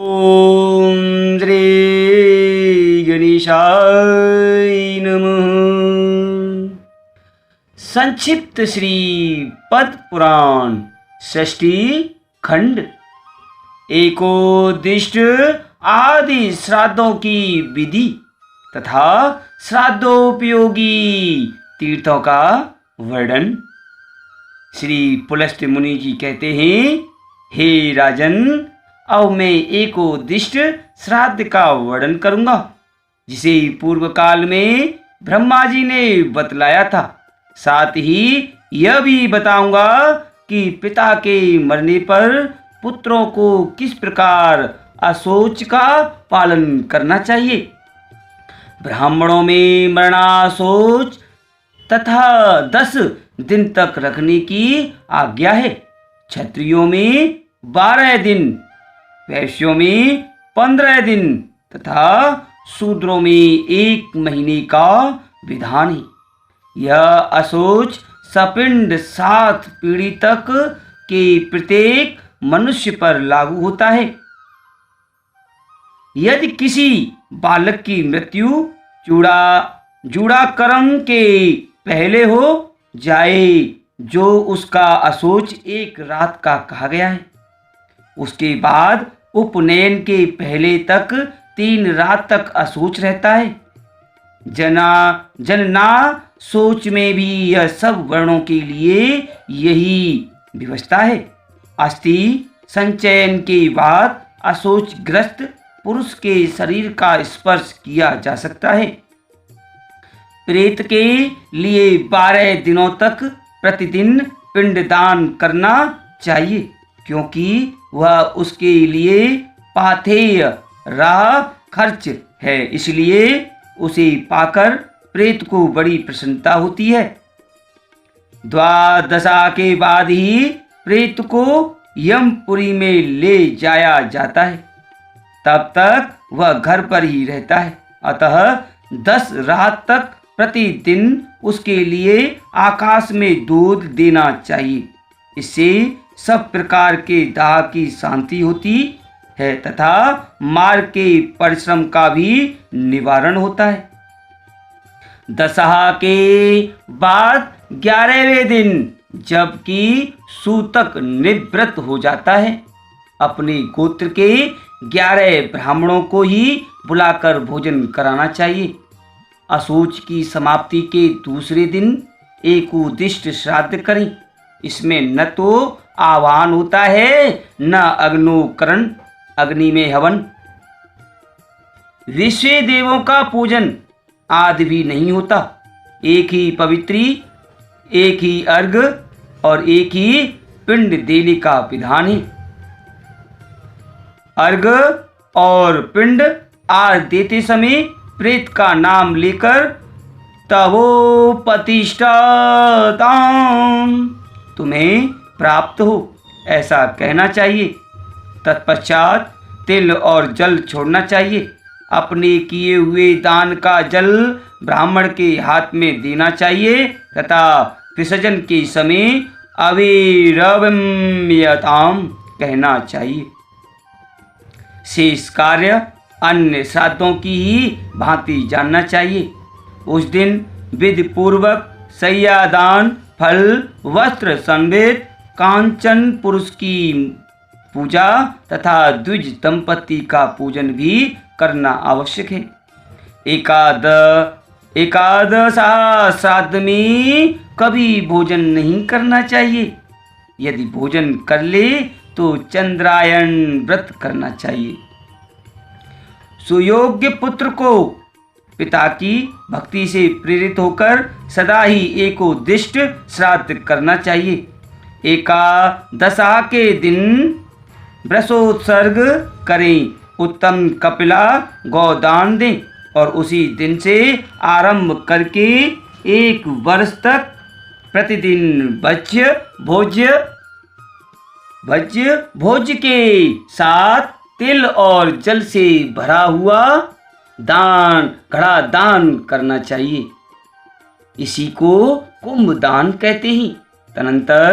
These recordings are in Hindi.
ओम श्री गणेशाय नमः। संक्षिप्त श्री पद्म पुराण षष्ठी खंड। एकोद्दिष्ट आदि श्राद्धों की विधि तथा श्राद्धोपयोगी तीर्थों का वर्णन। श्री पुलस्त्य मुनि जी कहते हैं, हे राजन, अब मैं एकोद्दिष्ट श्राद्ध का वर्णन करूंगा, जिसे पूर्व काल में ब्रह्मा जी ने बतलाया था। साथ ही यह भी बताऊंगा कि पिता के मरने पर पुत्रों को किस प्रकार अशौच का पालन करना चाहिए। ब्राह्मणों में मरणाशौच तथा 10 दिन तक रखने की आज्ञा है। क्षत्रियों में 12 दिन, वैश्यों में 15 दिन तथा शूद्रों में 1 महीने का विधान है। यह अशौच सपिंड 7 पीढ़ी तक के प्रत्येक मनुष्य पर लागू होता है। यदि किसी बालक की मृत्यु जूड़ाकर्म के पहले हो जाए, जो उसका अशौच 1 रात का कहा गया है, उसके बाद उपनयन के पहले तक 3 रात तक अशौच रहता है। जनना सोच में भी यह सब वर्णों के लिए यही व्यवस्था है। अस्थि संचयन के बाद अशौचग्रस्त पुरुष के शरीर का स्पर्श किया जा सकता है। प्रेत के लिए 12 दिनों तक प्रतिदिन पिंडदान करना चाहिए, क्योंकि वह उसके लिए पाथेय राह खर्च है, इसलिए उसे पाकर प्रेत को बड़ी प्रसन्नता होती है। द्वादशा के बाद ही प्रेत को यमपुरी में ले जाया जाता है, तब तक वह घर पर ही रहता है। अतः 10 रात तक प्रतिदिन उसके लिए आकाश में दूध देना चाहिए। इससे सब प्रकार के दाह की शांति होती है तथा मार्ग के परिश्रम का भी निवारण होता है। दशहा के बाद 11वें दिन, जबकि सूतक निवृत्त हो जाता है, अपने गोत्र के 11 ब्राह्मणों को ही बुलाकर भोजन कराना चाहिए। अशौच की समाप्ति के दूसरे दिन एकोद्दिष्ट श्राद्ध करें। इसमें न तो आह्वान होता है, न अग्नोकरण, अग्नि में हवन, ऋषि देवों का पूजन आदि भी नहीं होता। एक ही पवित्री, एक ही अर्घ और एक ही पिंड देने का विधान है। अर्घ और पिंड आदि देते समय प्रेत का नाम लेकर तवोपतिष्ठतां तुम्हें प्राप्त हो, ऐसा कहना चाहिए। तत्पश्चात तिल और जल छोड़ना चाहिए। अपने किए हुए दान का जल ब्राह्मण के हाथ में देना चाहिए तथा विसर्जन के समय अविरवम्यताम कहना चाहिए। शेष कार्य अन्य श्राद्धों की ही भांति जानना चाहिए। उस दिन विधि पूर्वक शय्यादान, फल, वस्त्र संवेद, कांचन पुरुष की पूजा तथा द्विज दंपति का पूजन भी करना आवश्यक है। एकादशा श्राद्ध में कभी भोजन नहीं करना चाहिए। यदि भोजन कर ले तो चंद्रायण व्रत करना चाहिए। सुयोग्य पुत्र को पिता की भक्ति से प्रेरित होकर सदा ही एकोद्दिष्ट श्राद्ध करना चाहिए। एकादशा के दिन वृषोत्सर्ग करें, उत्तम कपिला गौदान दें और उसी दिन से आरंभ करके 1 वर्ष तक प्रतिदिन भोज्य के साथ तिल और जल से भरा हुआ घड़ा दान करना चाहिए। इसी को कुंभ दान कहते हैं। तदनंतर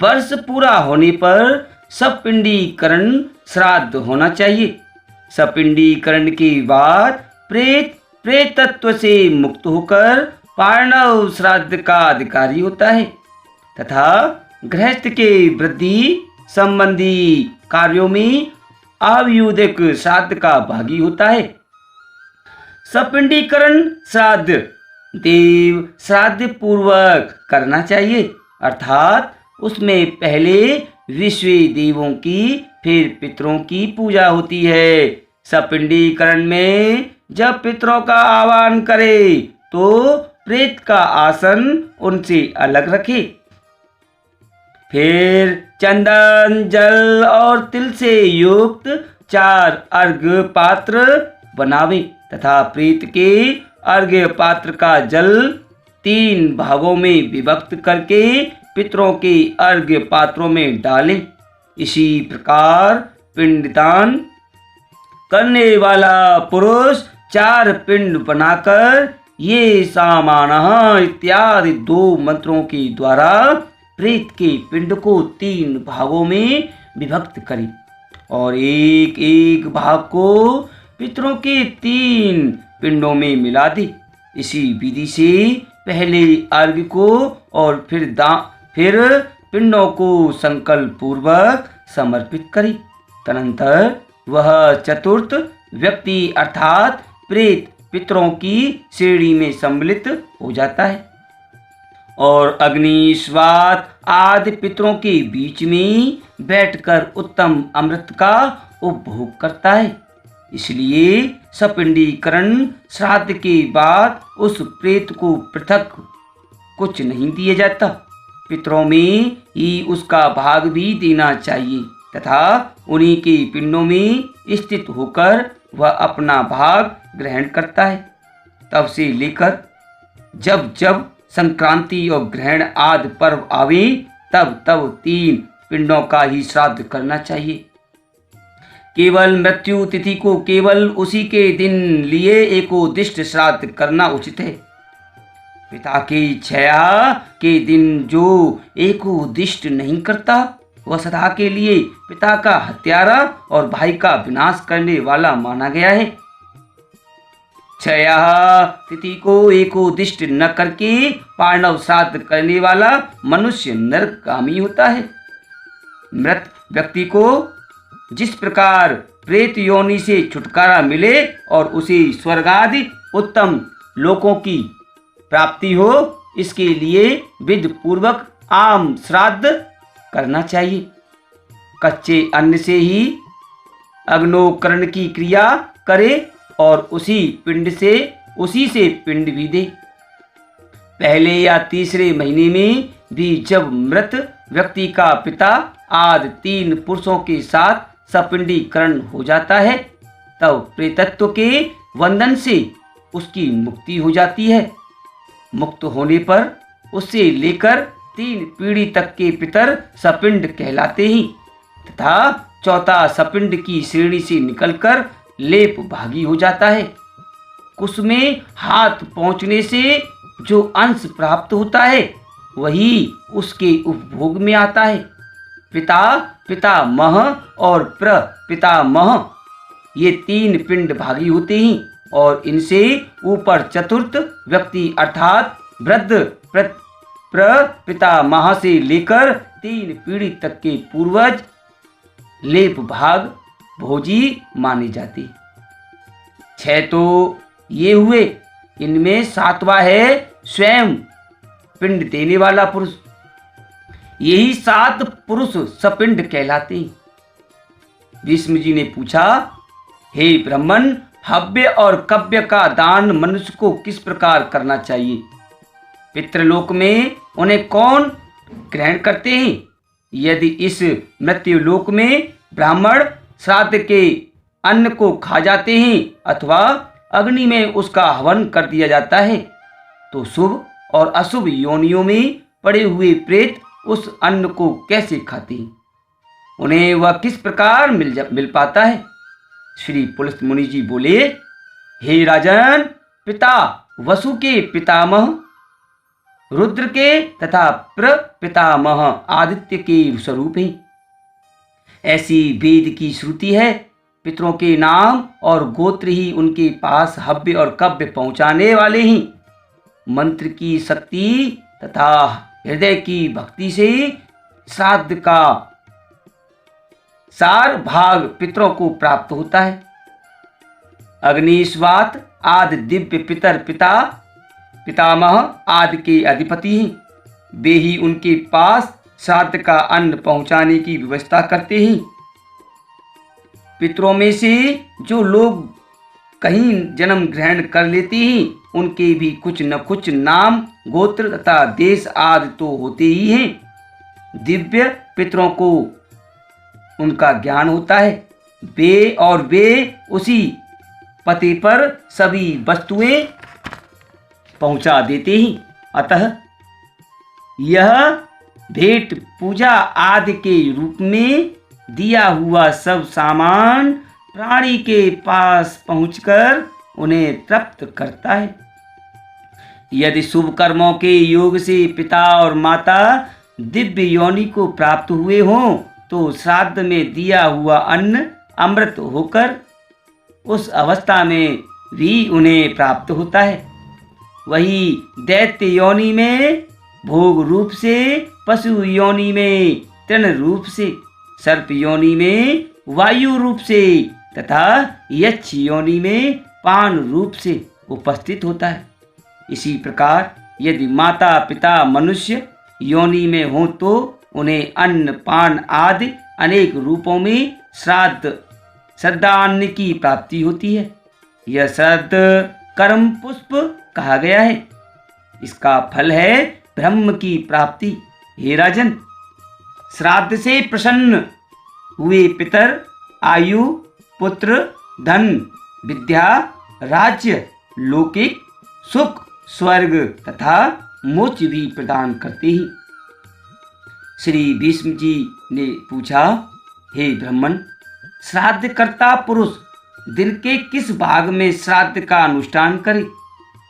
वर्ष पूरा होने पर सब पिंडीकरण श्राद्ध होना चाहिए। सपिंडीकरण के बाद प्रेतत्व से मुक्त होकर पार्णव श्राद्ध का अधिकारी होता है तथा गृहस्थ के वृद्धि संबंधी कार्यों में आयुर्वेदिक श्राद्ध का भागी होता है। सपिंडीकरण श्राद्ध देव श्राद्ध पूर्वक करना चाहिए, अर्थात उसमें पहले विश्व देवों की फिर पितरों की पूजा होती है। सपिंडीकरण में जब पितरों का आह्वान करे तो प्रेत का आसन उनसे अलग रखे, फिर चंदन जल और तिल से युक्त 4 अर्घ्य पात्र बनावे तथा प्रेत के अर्घ्य पात्र का जल 3 भागों में विभक्त करके पितरों के अर्घ्य पात्रों में डालें। इसी प्रकार पिंडदान करने वाला पुरुष 4 पिंड बनाकर ये सामानः इत्यादि 2 मंत्रों के द्वारा प्रेत के पिंड को 3 भागों में विभक्त करे और एक एक भाग को पितरों के 3 पिंडों में मिला दे। इसी विधि से पहले अर्घ्य को और फिर पिंडों को संकल्प पूर्वक समर्पित करे। तदनंतर वह चतुर्थ व्यक्ति अर्थात प्रेत पितरों की श्रेणी में सम्मिलित हो जाता है और अग्नि स्वात आदि पितरों के बीच में बैठकर उत्तम अमृत का उपभोग करता है। इसलिए सपिंडीकरण श्राद्ध के बाद उस प्रेत को पृथक कुछ नहीं दिया जाता, पितरों में ही उसका भाग भी देना चाहिए तथा उन्हीं के पिंडों में स्थित होकर वह अपना भाग ग्रहण करता है। तब से लेकर जब जब संक्रांति और ग्रहण आदि पर्व आवे तब 3 पिंडों का ही श्राद्ध करना चाहिए। केवल मृत्यु तिथि को केवल उसी के दिन लिए एकोदिष्ट श्राद्ध करना उचित है। पिता की छया के दिन जो एकोदिष्ट नहीं करता वह सदा के लिए पिता का हत्यारा और भाई का विनाश करने वाला माना गया है। छया तिथि को एकोदिष्ट न करके पार्णव श्राद्ध करने वाला मनुष्य नरकगामी होता है। मृत व्यक्ति को जिस प्रकार प्रेत योनि से छुटकारा मिले और उसे स्वर्ग आदि उत्तम लोकों की प्राप्ति हो, इसके लिए विधि पूर्वक आम श्राद्ध करना चाहिए। कच्चे अन्न से ही अग्नोकरण की क्रिया करे और उसी से पिंड भी दे। पहले या तीसरे महीने में भी जब मृत व्यक्ति का पिता आदि 3 पुरुषों के साथ सपिंडीकरण हो जाता है तब प्रेतत्व के बंधन से उसकी मुक्ति हो जाती है। मुक्त होने पर उससे लेकर 3 पीढ़ी तक के पितर सपिंड कहलाते हैं तथा चौथा सपिंड की श्रेणी से निकलकर लेप भागी हो जाता है। कुश में हाथ पहुंचने से जो अंश प्राप्त होता है वही उसके उपभोग में आता है। पिता पितामह और प्रपितामह ये 3 पिंड भागी होते हैं और इनसे ऊपर चतुर्थ व्यक्ति अर्थात वृद्ध प्रपितामह से लेकर 3 पीढ़ी तक के पूर्वज लेप भाग भोजी माने जाते। 6 तो ये हुए, इनमें 7वां है स्वयं पिंड देने वाला पुरुष। यही 7 पुरुष सपिंड कहलाते। भीष्म जी ने पूछा, हे ब्राह्मण, हव्य और कव्य का दान मनुष्य को किस प्रकार करना चाहिए? पितृलोक में उन्हें कौन ग्रहण करते हैं? यदि इस मृत्यु लोक में ब्राह्मण श्राद्ध के अन्न को खा जाते हैं अथवा अग्नि में उसका हवन कर दिया जाता है तो शुभ और अशुभ योनियों में पड़े हुए प्रेत उस अन्न को कैसे खाते हैं? उन्हें वह किस प्रकार मिल पाता है? श्री पुलस्त मुनि जी बोले, हे राजन, पिता वसु के पितामह रुद्र के तथा प्रपितामह आदित्य के स्वरूप हैं। ऐसी वेद की श्रुति है। पितरों के नाम और गोत्र ही उनके पास हव्य और कव्य पहुंचाने वाले ही। मंत्र की शक्ति तथा हृदय की भक्ति से श्राद्ध का सार भाग पितरों को प्राप्त होता है। अग्निश्वात आदि दिव्य पितर पितामह आदि के अधिपति हैं। वे ही उनके पास श्राद्ध का अन्न पहुंचाने की व्यवस्था करते हैं। पितरों में से जो लोग कहीं जन्म ग्रहण कर लेते हैं, उनके भी कुछ न कुछ नाम, गोत्र तथा देश आदि तो होते ही हैं। दिव्य पितरों को उनका ज्ञान होता है। वे उसी पते पर सभी वस्तुएं पहुंचा देते हैं। अतः यह भेंट पूजा आदि के रूप में दिया हुआ सब सामान प्राणी के पास पहुंचकर उन्हें तृप्त करता है। यदि शुभ कर्मों के योग से पिता और माता दिव्य योनि को प्राप्त हुए हों, तो श्राद्ध में दिया हुआ अन्न अमृत होकर उस अवस्था में भी उन्हें प्राप्त होता है। वही दैत्य योनि में भोग रूप से, पशु योनि में तृण रूप से, सर्प योनि में वायु रूप से तथा यक्ष योनि में पान रूप से उपस्थित होता है। इसी प्रकार यदि माता पिता मनुष्य योनि में हो तो उन्हें अन्न पान आदि अनेक रूपों में श्राद्धान्न की प्राप्ति होती है। यह श्राद्ध कर्म पुष्प कहा गया है। इसका फल है ब्रह्म की प्राप्ति। हे राजन, श्राद्ध से प्रसन्न हुए पितर आयु, पुत्र, धन, विद्या, राज्य, लौकिक सुख, स्वर्ग तथा मोक्ष भी प्रदान करते हैं। श्री भीष्म जी ने पूछा, हे ब्राह्मण, श्राद्ध कर्ता पुरुष दिन के किस भाग में श्राद्ध का अनुष्ठान करे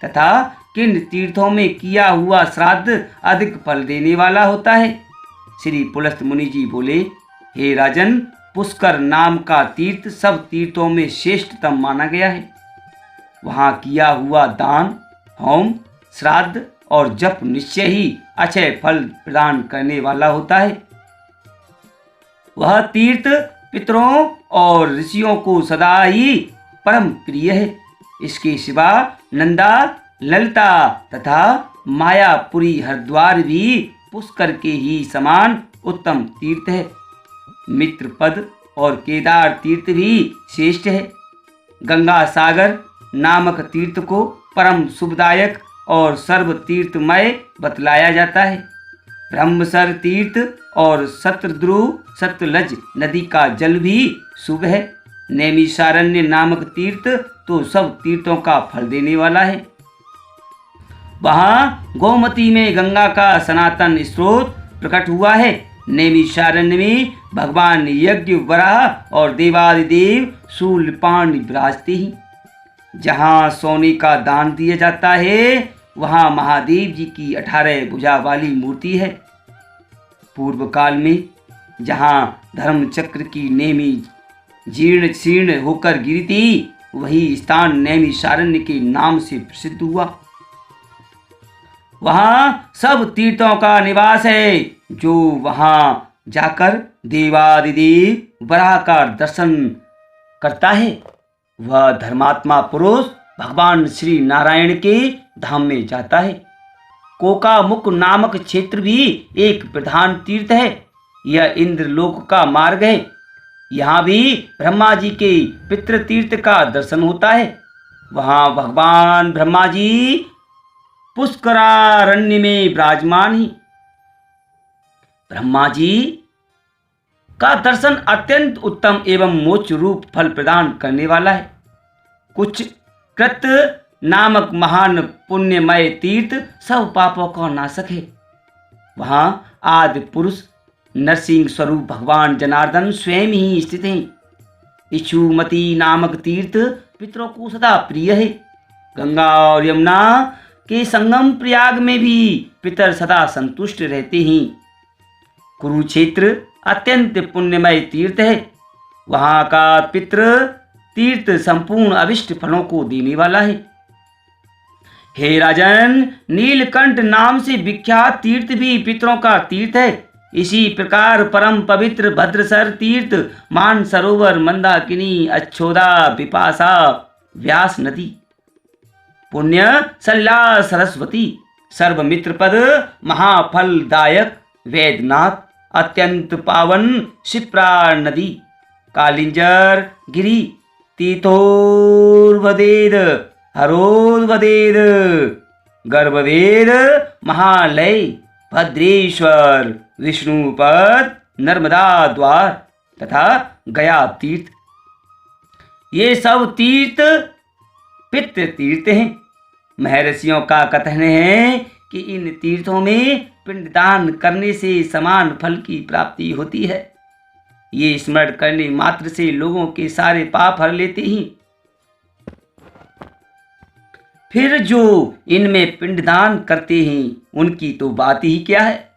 तथा किन तीर्थों में किया हुआ श्राद्ध अधिक फल देने वाला होता है? श्री पुलस्त मुनि जी बोले, हे राजन, पुष्कर नाम का तीर्थ सब तीर्थों में श्रेष्ठतम माना गया है। वहां किया हुआ दान, होम, श्राद्ध और जप निश्चय ही अक्षय फल प्रदान करने वाला होता है। वह तीर्थ पितरों और ऋषियों को सदा ही परम प्रिय है। इसके सिवा नंदा, ललिता तथा मायापुरी हरिद्वार भी पुष्कर के ही समान उत्तम तीर्थ है। मित्रपद और केदार तीर्थ भी श्रेष्ठ है। गंगा सागर नामक तीर्थ को परम शुभदायक और सर्व तीर्थमय बतलाया जाता है। ब्रह्मसर तीर्थ और शतद्रु सतलज नदी का जल भी शुभ है। नैमिषारण्य नामक तीर्थ तो सब तीर्थों का फल देने वाला है। वहाँ गोमती में गंगा का सनातन स्रोत प्रकट हुआ है। नैमिषारण्य में भगवान यज्ञ वराह और देवादिदेव शूलपाण विराजते हैं। जहाँ सोने का दान दिया जाता है, वहाँ महादेव जी की 18 भुजा वाली मूर्ति है। पूर्व काल में जहाँ धर्म चक्र की नेमी जीर्ण शीर्ण होकर गिरी थी, वही स्थान नैमिषारण्य के नाम से प्रसिद्ध हुआ। वहाँ सब तीर्थों का निवास है। जो वहाँ जाकर देवादिदेव वराह का दर्शन करता है, वह धर्मात्मा पुरुष भगवान श्री नारायण के धाम में जाता है। कोकामुख नामक क्षेत्र भी एक प्रधान तीर्थ है। यह इंद्रलोक का मार्ग है। यहाँ भी ब्रह्मा जी के पितृ तीर्थ का दर्शन होता है। वहाँ भगवान ब्रह्मा जी पुष्करारण्य में विराजमान ही। ब्रह्मा जी का दर्शन अत्यंत उत्तम एवं मोक्ष रूप फल प्रदान करने वाला है। कुछ कृत नामक महान पुण्यमय तीर्थ सब पापों का नाशक है। वहाँ आदि पुरुष नरसिंह स्वरूप भगवान जनार्दन स्वयं ही स्थित हैं। इच्छुमती नामक तीर्थ पितरों को सदा प्रिय है। गंगा और यमुना के संगम प्रयाग में भी पितर सदा संतुष्ट रहते हैं। कुरुक्षेत्र अत्यंत पुण्यमय तीर्थ है। वहाँ का पितृ तीर्थ संपूर्ण अभिष्ट फलों को देने वाला है। हे राजन, नीलकंठ नाम से विख्यात तीर्थ भी पितरों का तीर्थ है। इसी प्रकार परम पवित्र भद्रसर तीर्थ, मान सरोवर, मंदाकिनी, अच्छोदा, विपासा, व्यास नदी, पुण्य सलिला, सरस्वती, सर्वमित्र पद, महाफलदायक वैद्यनाथ, अत्यंत पावन शिप्रा नदी, कालिंजर गिरी, तीर्थोर्वदेद, हरोर्वदेद, गर्भवेद, महालय, भद्रेश्वर, विष्णुपद, नर्मदा द्वार तथा गया तीर्थ, ये सब तीर्थ पितृ तीर्थ हैं। महर्षियों का कथन है कि इन तीर्थों में पिंडदान करने से समान फल की प्राप्ति होती है। ये स्मरण करने मात्र से लोगों के सारे पाप हर लेते ही। फिर जो इनमें पिंडदान करते हैं उनकी तो बात ही क्या है।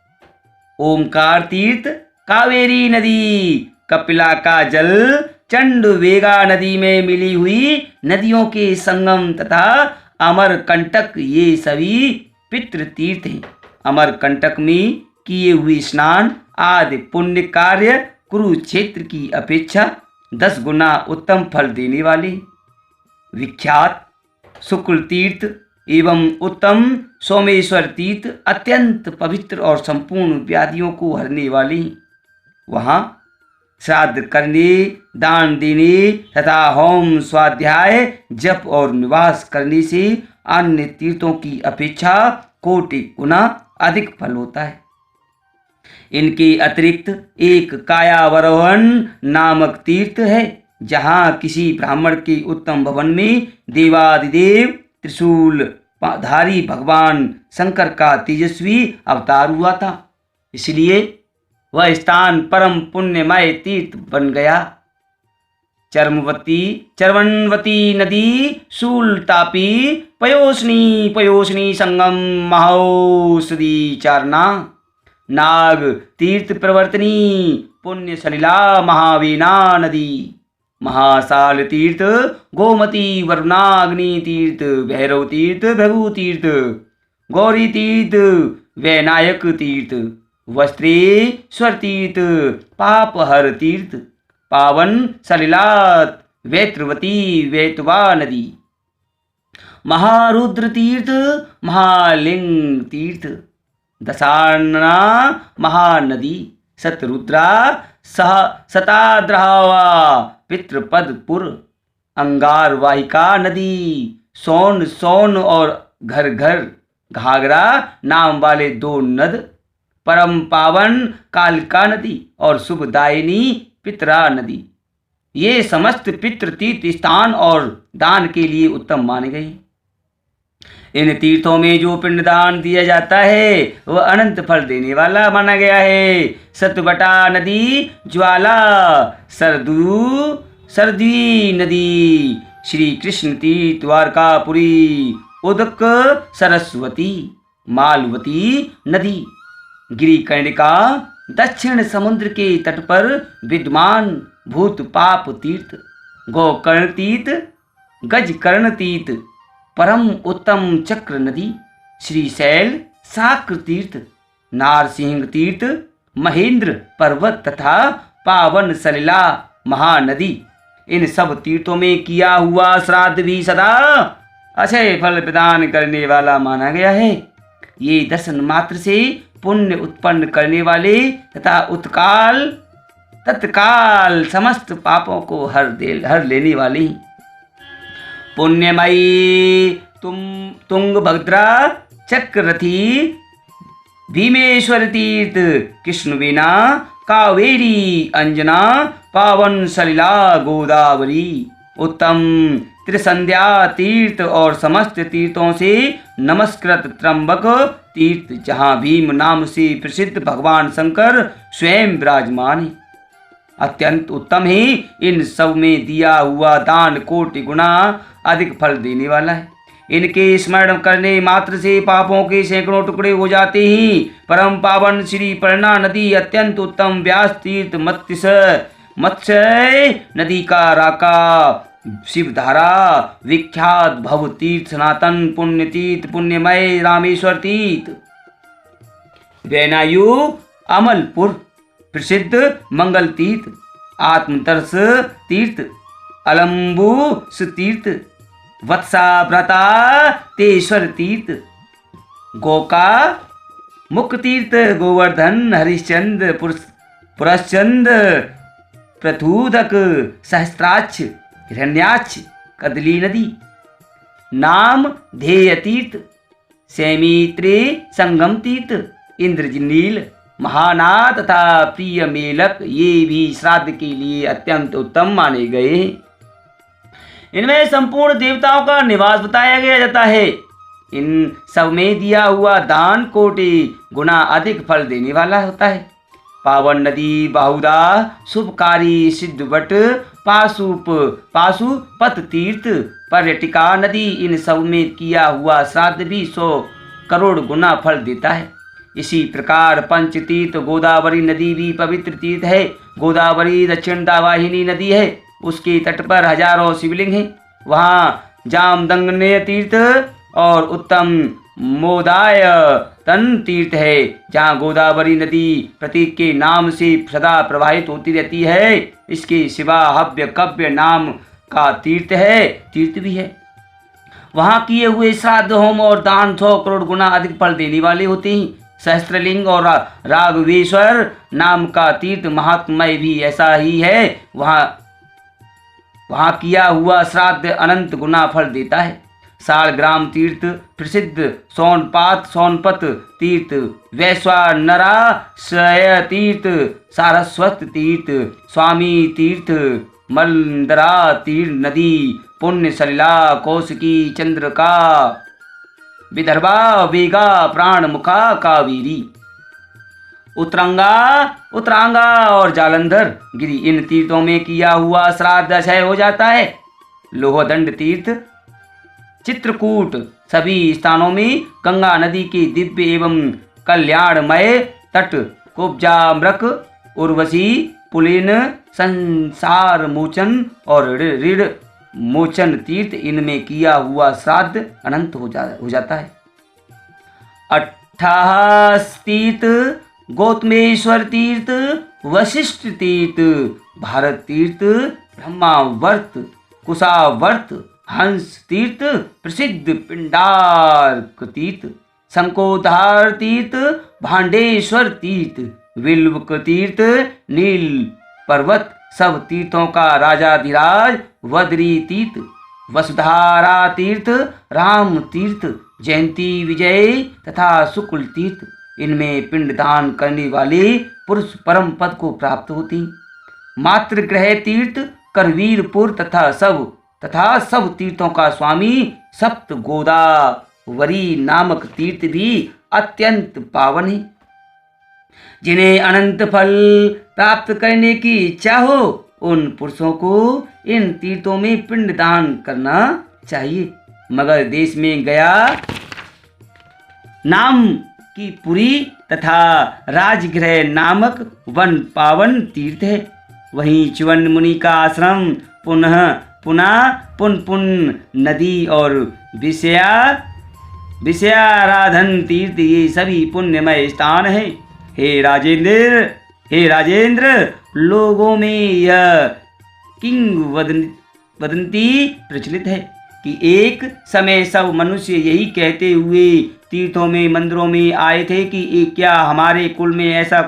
ओमकार तीर्थ, कावेरी नदी, कपिला का जल, चंडवेगा नदी में मिली हुई नदियों के संगम तथा अमरकंटक, ये सभी पितृ तीर्थ हैं। अमरकंटक में किए हुए स्नान आदि पुण्य कार्य कुरुक्षेत्र की अपेक्षा 10 गुना उत्तम फल देने वाले। विख्यात शुक्ल तीर्थ एवं उत्तम सोमेश्वर तीर्थ अत्यंत पवित्र और संपूर्ण व्याधियों को हरने वाले। वहाँ श्राद्ध करने, दान देने तथा होम, स्वाध्याय, जप और निवास करने से अन्य तीर्थों की अपेक्षा कोटि गुना अधिक फल होता है। इनके अतिरिक्त एक कायावरोहण नामक तीर्थ है, जहाँ किसी ब्राह्मण के उत्तम भवन में देवादिदेव त्रिशूल धारी भगवान शंकर का तेजस्वी अवतार हुआ था, इसलिए वह स्थान परम पुण्यमय तीर्थ बन गया। चरवनवती नदी, शूल तापी, पयोष्णी संगम, महौषधि चारणा, नाग तीर्थ प्रवर्तनी, पुण्य सलिला, महावीना नदी, महासाल तीर्थ, गोमती, वरुणाग्नि तीर्थ, भैरव तीर्थ, भृगु तीर्थ, गौरी तीर्थ, वैनायक तीर्थ, वस्त्रेश्वर तीर्थ, पापहर तीर्थ, पावन सलिलात, वैत्रवती, वैतवा नदी, महारुद्र तीर्थ, महालिंग तीर्थ, दशार्णा महानदी, सतरुद्रा, शताद्रहावा, पितृपदपुर, अंगार वाहिका नदी, सोन और घर घर घाघरा नाम वाले 2 नद, परम पावन कालिका नदी और शुभदायिनी पितरा नदी, ये समस्त पितृ तीर्थ स्थान और दान के लिए उत्तम माने गए। इन तीर्थों में जो पिंडदान दिया जाता है वह अनंत फल देने वाला माना गया है। सतवटा नदी, ज्वाला, सरद्वी नदी, श्री कृष्ण तीर्थ, द्वारकापुरी, उदक, सरस्वती, मालवती नदी, गिरिकर्णिका, दक्षिण समुद्र के तट पर विद्यमान भूत पाप तीर्थ, गोकर्ण तीर्थ, गजकर्ण तीर्थ, परम उत्तम चक्र नदी, श्रीशैल, साक्र तीर्थ, नारसिंह तीर्थ, महेंद्र पर्वत तथा पावन सलिला महानदी, इन सब तीर्थों में किया हुआ श्राद्ध भी सदा अक्षय फल प्रदान करने वाला माना गया है। ये दर्शन मात्र से पुण्य उत्पन्न करने वाले तथा तत्काल समस्त पापों को हर लेने वाली। पुण्यमयी तुंगभद्रा, चक्ररथी, भीमेश्वर तीर्थ, कृष्णवीणा, कावेरी, अंजना, पावन सलिला, गोदावरी, उत्तम त्रिसंध्या तीर्थ और समस्त तीर्थों से नमस्कृत त्र्यंबक तीर्थ, जहाँ भीम नाम से प्रसिद्ध भगवान शंकर स्वयं विराजमान है, अत्यंत उत्तम है। इन सब में दिया हुआ दान कोटि गुना अधिक फल देने वाला है। इनके स्मरण करने मात्र से पापों के सैकड़ों टुकड़े हो जाते हैं। परम पावन श्री प्रणा नदी अत्यंत उत्तम व्यास तीर्थ मत्स्य नदी का राका शिवधारा विख्यात भव तीर्थ सनातन पुण्य तीर्थ पुण्यमय रामेश्वर तीर्थ वैनायु अमलपुर प्रसिद्ध मंगल तीर्थ आत्मतर्स तीर्थ अलम्बुस तीर्थ वत्साव्रता तेश्वर तीर्थ गोका मुख तीर्थ गोवर्धन हरिश्चंद्र पुरश्चंद्र प्रथूदक सहस्त्राक्ष हिरण्याक्ष कदली नदी नाम धेय तीर्थ सैमित्रे संगम तीर्थ इंद्रनील महाना तथा प्रिय मेलक ये भी श्राद्ध के लिए अत्यंत उत्तम माने गए हैं। इनमें संपूर्ण देवताओं का निवास बताया गया जाता है। इन सब में दिया हुआ दान कोटि गुना अधिक फल देने वाला होता है। पावन नदी बाहुदा शुभकारी सिद्धवट पाशुपत तीर्थ पर्यटिका नदी इन सब में किया हुआ श्राद्ध भी 100 करोड़ गुना फल देता है। इसी प्रकार पंच तीर्थ गोदावरी नदी भी पवित्र तीर्थ है। गोदावरी दक्षिण दावाहिनी नदी है। उसके तट पर हजारों शिवलिंग हैं। वहाँ जामदंगनेय तीर्थ और उत्तम मोदायतन तीर्थ है, जहाँ गोदावरी नदी प्रतीक के नाम से सदा प्रवाहित होती रहती है। इसके सिवा हव्य कव्य नाम का तीर्थ भी है। वहाँ किए हुए श्राद्ध होम और दान 100 करोड़ गुना अधिक फल देने वाले होते हैं। सहस्त्रलिंग और राघवेश्वर नाम का तीर्थ महात्मय भी ऐसा ही है। वहाँ किया हुआ श्राद्ध अनंत गुना फल देता है। सालग्राम तीर्थ प्रसिद्ध सोनपत तीर्थ वैश्वानराशय तीर्थ सारस्वत तीर्थ स्वामी तीर्थ मलंदरा तीर्थ नदी पुण्य सलिला कौशिकी चंद्रका विदर्भा वेगा प्राणमुखा कावेरी उत्तरांगा और जालंधर गिरी इन तीर्थों में किया हुआ श्राद्ध अक्षय हो जाता है। लोहदंड तीर्थ चित्रकूट सभी स्थानों में गंगा नदी के दिव्य एवं कल्याणमय तट कुब्जाम्रक उर्वशी पुलिन संसार मोचन और ऋण मोचन तीर्थ इनमें किया हुआ श्राद्ध अनंत हो जाता है। 28 तीर्थ गौतमेश्वर तीर्थ वशिष्ठ तीर्थ भारत तीर्थ ब्रह्मावर्त कुशावर्त हंस तीर्थ प्रसिद्ध पिंडार्क तीर्थ शंकोधार तीर्थ भांडेश्वर तीर्थ विल्वक तीर्थ नील पर्वत सब तीर्थों का राजाधिराज वद्री तीर्थ वसुधारा तीर्थ राम तीर्थ जयंती विजय तथा शुक्ल तीर्थ इनमें पिंडदान करने वाले पुरुष परम पद को प्राप्त होती। मात्र ग्रह तीर्थ करवीरपुर तथा सब तीर्थों का स्वामी सप्त गोदावरी नामक तीर्थ भी अत्यंत पावन है। जिन्हें अनंत फल प्राप्त करने की इच्छा हो उन पुरुषों को इन तीर्थों में पिंडदान करना चाहिए। मगर देश में गया नाम की पुरी तथा राजगृह नामक वन पावन तीर्थ है। वहीं च्यवन मुनि का आश्रम पुन नदी और विषयाराधन तीर्थ ये सभी पुण्यमय स्थान है। हे राजेंद्र लोगों में यह किंवदंती प्रचलित है कि एक समय सब मनुष्य यही कहते हुए तीर्थों में मंदिरों में आए थे कि क्या हमारे कुल में ऐसा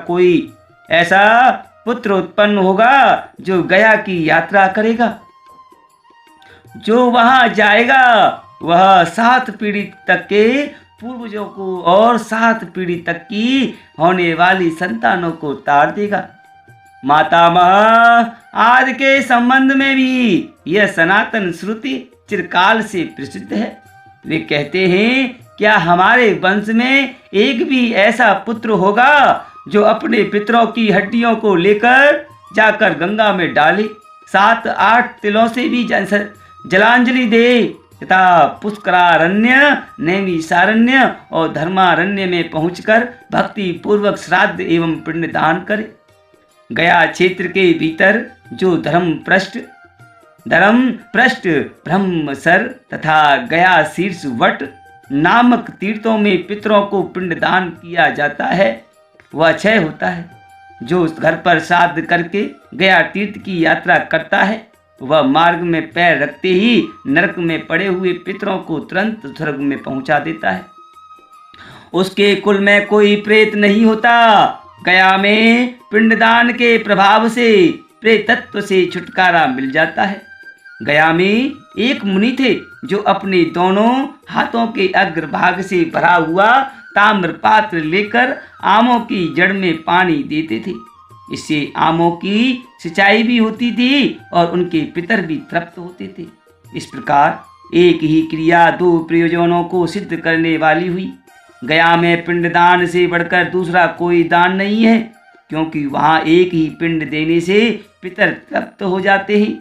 पुत्र उत्पन्न होगा जो गया की यात्रा करेगा। जो वहां जाएगा वह 7 पीढ़ी तक के पूर्वजों को और 7 पीढ़ी तक की होने वाली संतानों को तार देगा। मातामह आदि के संबंध में भी यह सनातन श्रुति चिरकाल से प्रसिद्ध है। वे कहते हैं क्या हमारे वंश में एक भी ऐसा पुत्र होगा जो अपने पितरों की हड्डियों को लेकर जाकर गंगा में डाले, 7-8 तिलों से भी जलांजलि दे, तथा पुष्करारण्य, नैमिषारण्य और धर्मारण्य में पहुंचकर भक्ति पूर्वक श्राद्ध एवं पिंडदान करे। गया क्षेत्र के भीतर जो धर्मपृष्ठ, ब्रह्मसर तथा गया शीर्ष वट नामक तीर्थों में पितरों को पिंडदान किया जाता है वह क्षय होता है। जो उस घर पर श्राद्ध करके गया तीर्थ की यात्रा करता है वह मार्ग में पैर रखते ही नरक में पड़े हुए पितरों को तुरंत स्वर्ग में पहुंचा देता है। उसके कुल में कोई प्रेत नहीं होता। गया में पिंडदान के प्रभाव से प्रेतत्व से छुटकारा मिल जाता है। गया में एक मुनि थे जो अपने दोनों हाथों के अग्रभाग से भरा हुआ ताम्र पात्र लेकर आमों की जड़ में पानी देते थे। इससे आमों की सिंचाई भी होती थी और उनके पितर भी तृप्त होते थे। इस प्रकार एक ही क्रिया दो प्रयोजनों को सिद्ध करने वाली हुई। गया में पिंडदान से बढ़कर दूसरा कोई दान नहीं है, क्योंकि वहाँ एक ही पिंड देने से पितर तृप्त हो जाते हैं।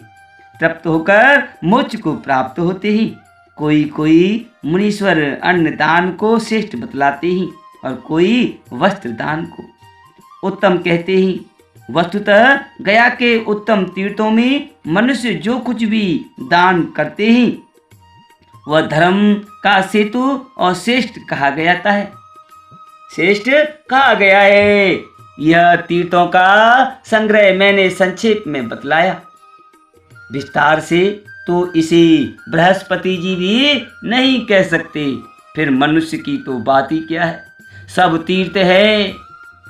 तृप्त होकर मोक्ष को प्राप्त होते हैं। कोई कोई मुनीश्वर अन्न दान को श्रेष्ठ बतलाते हैं और कोई वस्त्र दान को उत्तम कहते हैं। वस्तुतः गया के उत्तम तीर्थों में मनुष्य जो कुछ भी दान करते हैं वह धर्म का सेतु और श्रेष्ठ कहा जाता है। श्रेष्ठ कहा गया है। यह तीर्थों का संग्रह मैंने संक्षेप में बतलाया। विस्तार से तो इसे बृहस्पति जी भी नहीं कह सकते, फिर मनुष्य की तो बात ही क्या है। सब तीर्थ है,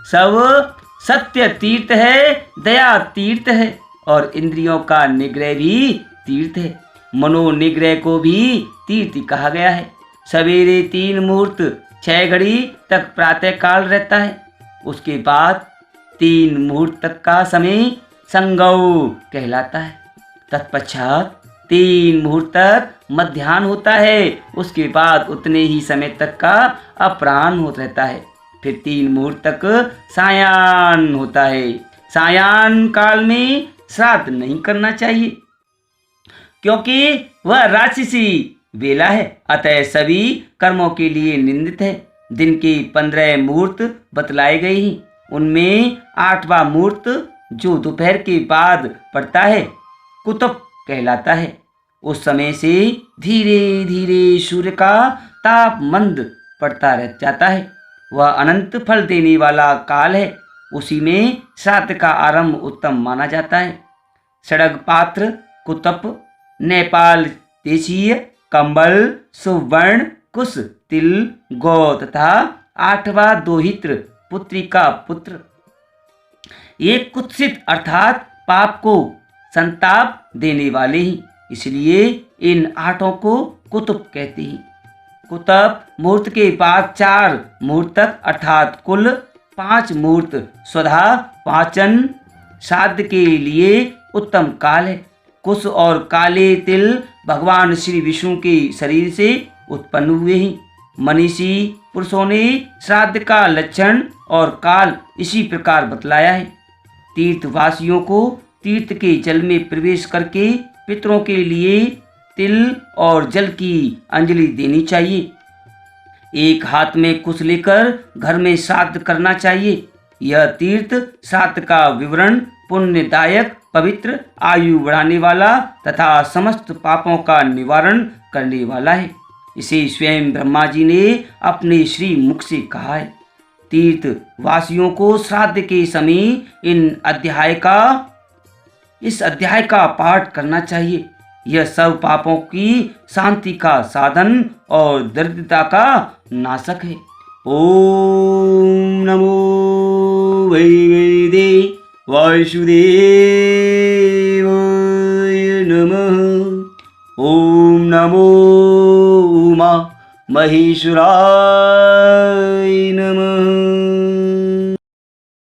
सब सत्य तीर्थ है, दया तीर्थ है और इंद्रियों का निग्रह भी तीर्थ है। मनोनिग्रह को भी तीर्थ कहा गया है। सवेरे 3 मुहूर्त 6 घड़ी तक प्रातः काल रहता है। उसके बाद 3 मुहूर्त तक का समय संगौ कहलाता है। तत्पश्चात 3 मुहूर्त तक मध्याह्न होता है। उसके बाद उतने ही समय तक का अपराह्न होता रहता है। फिर 3 मुहूर्त तक सायाह्न होता है। सायाह्न काल में श्राद्ध नहीं करना चाहिए, क्योंकि वह राक्षसी वेला है, अतः सभी कर्मों के लिए निंदित है। दिन के 15 मुहूर्त बतलाए गए हैं। उनमें 8वां मुहूर्त जो दोपहर के बाद पड़ता है कुतुब कहलाता है। उस समय से धीरे धीरे सूर्य का ताप मंद पड़ता रह जाता है। वह अनंत फल देने वाला काल है। उसी में श्राद्ध का आरंभ उत्तम माना जाता है। सड़ग पात्र, कुतप, नेपाल देशीय, कंबल, सुवर्ण, कुश, तिल, गौ तथा 8वां दोहित्र पुत्री का पुत्र ये कुत्सित अर्थात पाप को संताप देने वाले ही, इसलिए इन 8 को कुतुब कहते हैं। कुतप मुहूर्त के बाद 4 मुहूर्त तक अर्थात कुल 5 मुहूर्त स्वधा पाचन श्राद्ध के लिए उत्तम काल है। कुश और काले तिल भगवान श्री विष्णु के शरीर से उत्पन्न हुए हैं। मनीषी पुरुषों ने श्राद्ध का लक्षण और काल इसी प्रकार बतलाया है। तीर्थवासियों को तीर्थ के जल में प्रवेश करके पितरों के लिए तिल और जल की अंजलि देनी चाहिए। एक हाथ में कुश लेकर घर में श्राद्ध करना चाहिए। यह तीर्थ श्राद्ध का विवरण पुण्यदायक, पवित्र, आयु बढ़ाने वाला तथा समस्त पापों का निवारण करने वाला है। इसे स्वयं ब्रह्मा जी ने अपने श्री मुख से कहा है। तीर्थ वासियों को श्राद्ध के समय इस अध्याय का पाठ करना चाहिए। यह सब पापों की शांति का साधन और दरिद्रता का नाशक है। ओम नमो भगवते वासुदेवाय नमः। ओम नमो उमा महेश्वराय नमः।